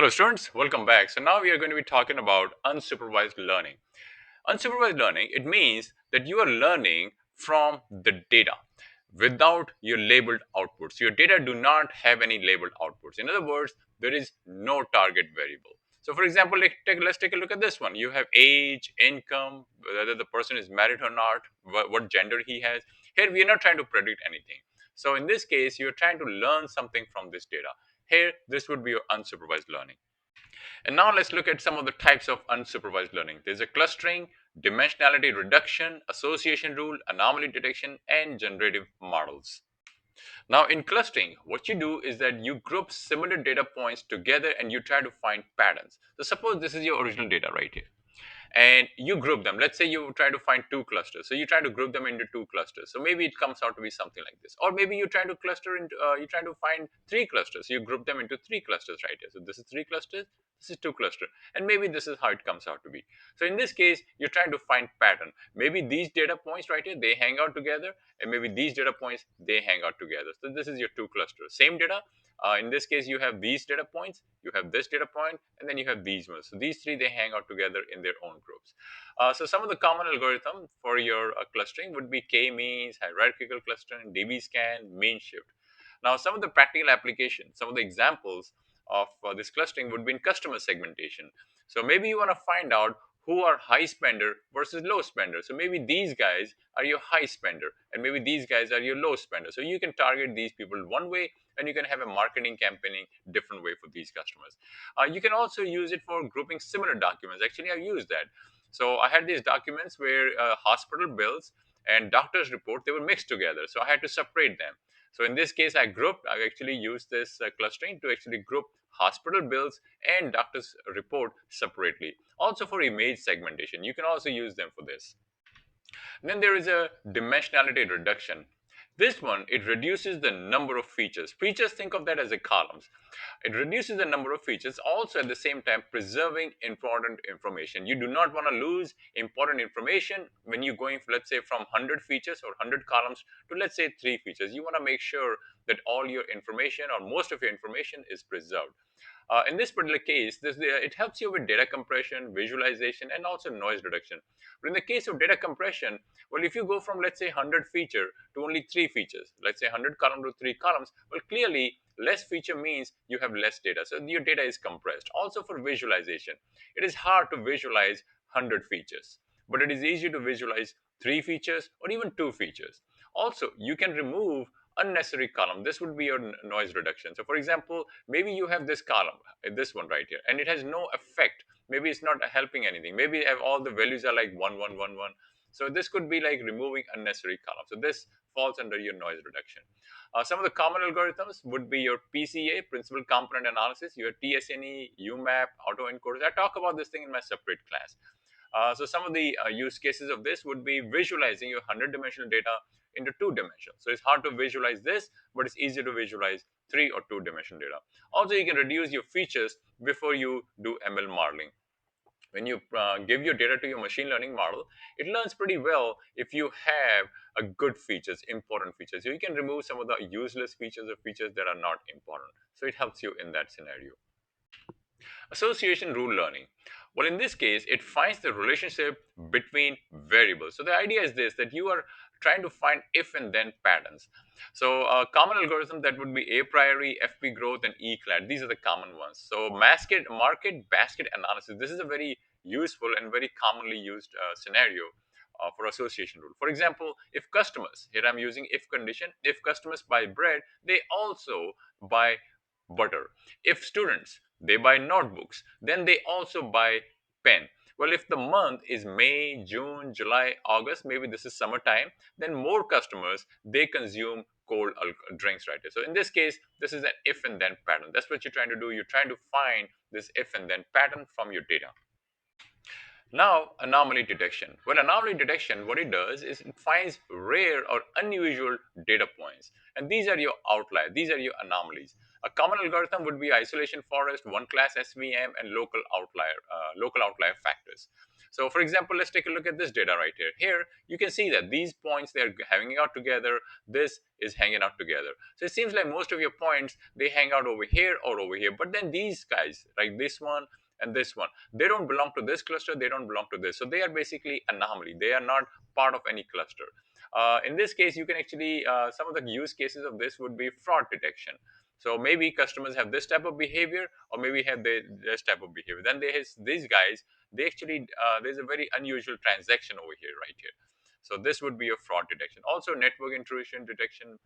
Hello students, welcome back. So now we are going to be talking about unsupervised learning. Unsupervised learning, it means that you are learning from the data without your labeled outputs. Your data do not have any labeled outputs. In other words, there is no target variable. So for example, let's take a look at this one. You have age, income, whether the person is married or not, what gender he has. Here we are not trying to predict anything. So in this case, you're trying to learn something from this data. Here, this would be your unsupervised learning. And now let's look at some of the types of unsupervised learning. There's a clustering, dimensionality reduction, association rule, anomaly detection, and generative models. Now in clustering, what you do is that you group similar data points together and you try to find patterns. So suppose this is your original data right here and you group them. Let's say you try to find two clusters, so you try to group them into two clusters, so maybe it comes out to be something like this. Or maybe you try to cluster into you try to find three clusters, so you group them into three clusters right here. So this is three clusters, this is two clusters, and maybe this is how it comes out to be. So in this case, you're trying to find pattern. Maybe these data points right here, they hang out together, and maybe these data points, they hang out together. So this is your two clusters, same data. In this case, you have these data points, you have this data point, and then you have these ones. So these three, they hang out together in their own groups. So some of the common algorithm for your clustering would be k-means, hierarchical clustering, db-scan, mean shift. Now, some of the practical applications, some of the examples of this clustering would be in customer segmentation. So maybe you want to find out who are high spender versus low spender. So maybe these guys are your high spender, and maybe these guys are your low spender. So you can target these people one way, and you can have a marketing campaigning different way for these customers. You can also use it for grouping similar documents. Actually, I've used that. So I had these documents where hospital bills and doctor's report, they were mixed together. So I had to separate them. So in this case, I actually used this clustering to actually group hospital bills and doctor's report separately. Also for image segmentation, you can also use them for this. And then there is a dimensionality reduction. This one, it reduces the number of features. Features, think of that as a columns. It reduces the number of features, also at the same time preserving important information. You do not want to lose important information when you're going, let's say, from 100 features or 100 columns to, let's say, 3 features. You want to make sure that all your information or most of your information is preserved. In this particular case, it helps you with data compression, visualization, and also noise reduction. But in the case of data compression, well, if you go from, let's say, 100 feature to only 3 features, let's say 100 column to 3 columns, well, clearly less feature means you have less data. So your data is compressed. Also for visualization, it is hard to visualize 100 features, but it is easy to visualize 3 features or even 2 features. Also, you can remove unnecessary column. This would be your noise reduction. So for example, maybe you have this column, this one right here, and it has no effect. Maybe it's not helping anything. Maybe have all the values are like 1 1 1 1. So this could be like removing unnecessary columns. So this falls under your noise reduction. Some of the common algorithms would be your PCA, principal component analysis, your TSNE, UMAP, autoencoders. I talk about this thing in my separate class. So some of the use cases of this would be visualizing your 100-dimensional data into 2 dimensions. So it's hard to visualize this, but it's easy to visualize 3 or 2 dimensional data. Also, you can reduce your features before you do ML modeling. When you give your data to your machine learning model, it learns pretty well if you have a good features, important features. So you can remove some of the useless features or features that are not important. So it helps you in that scenario. Association rule learning. Well, in this case, it finds the relationship between variables. So the idea is this, that you are trying to find if and then patterns. So a common algorithm that would be a priori, FP growth, and E-clad. These are the common ones. So market basket analysis. This is a very useful and very commonly used scenario for association rule. For example, if customers, here I'm using if condition, if customers buy bread, they also buy butter. If students, they buy notebooks, then they also buy pen. Well, if the month is May, June, July, August, maybe this is summertime, then more customers, they consume cold drinks, right? So in this case, this is an if and then pattern. That's what you're trying to do. You're trying to find this if and then pattern from your data. Now, anomaly detection. Well, anomaly detection, what it does is it finds rare or unusual data points. And these are your outliers, these are your anomalies. A common algorithm would be isolation forest, one class SVM, and local outlier factors. So for example, let's take a look at this data right here. Here you can see that these points, they're hanging out together. This is hanging out together. So it seems like most of your points, they hang out over here or over here. But then these guys, like this one and this one, they don't belong to this cluster, they don't belong to this. So they are basically anomaly. They are not part of any cluster. In this case, you can actually, some of the use cases of this would be fraud detection. So maybe customers have this type of behavior, or maybe have this type of behavior. Then these guys, they actually, there's a very unusual transaction over here, right here. So this would be a fraud detection. Also network intrusion detection,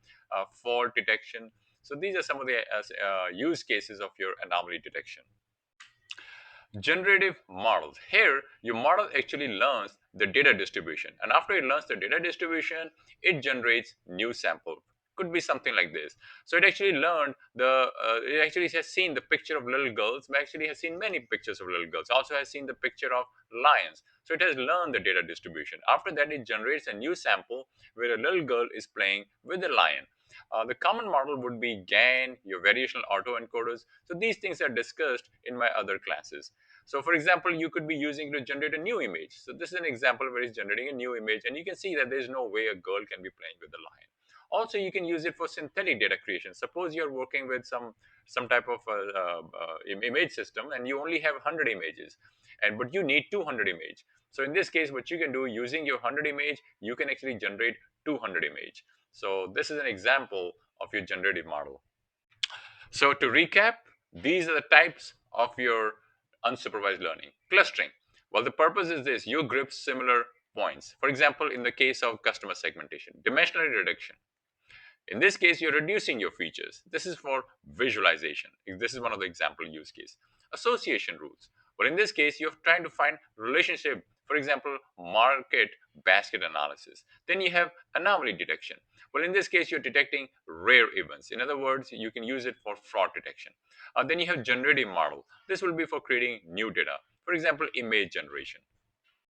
fault detection. So these are some of the use cases of your anomaly detection. Generative models. Here, your model actually learns the data distribution. And after it learns the data distribution, it generates new sample. Could be something like this. So it actually learned it actually has seen the picture of little girls, but actually has seen many pictures of little girls. Also has seen the picture of lions. So it has learned the data distribution. After that, it generates a new sample where a little girl is playing with a lion. The common model would be GAN, your variational autoencoders. So these things are discussed in my other classes. So for example, you could be using to generate a new image. So this is an example where it's generating a new image, and you can see that there's no way a girl can be playing with a lion. Also, you can use it for synthetic data creation. Suppose you're working with some type of image system, and you only have 100 images, and but you need 200 image. So in this case, what you can do using your 100 image, you can actually generate 200 image. So this is an example of your generative model. So to recap, these are the types of your unsupervised learning. Clustering. Well, the purpose is this: you group similar points. For example, in the case of customer segmentation, dimensional reduction. In this case, you're reducing your features. This is for visualization. This is one of the example use case. Association rules. But in this case, you're trying to find relationship. For example, market basket analysis. Then you have anomaly detection. Well, in this case, you're detecting rare events. In other words, you can use it for fraud detection. Then you have generative model. This will be for creating new data. For example, image generation.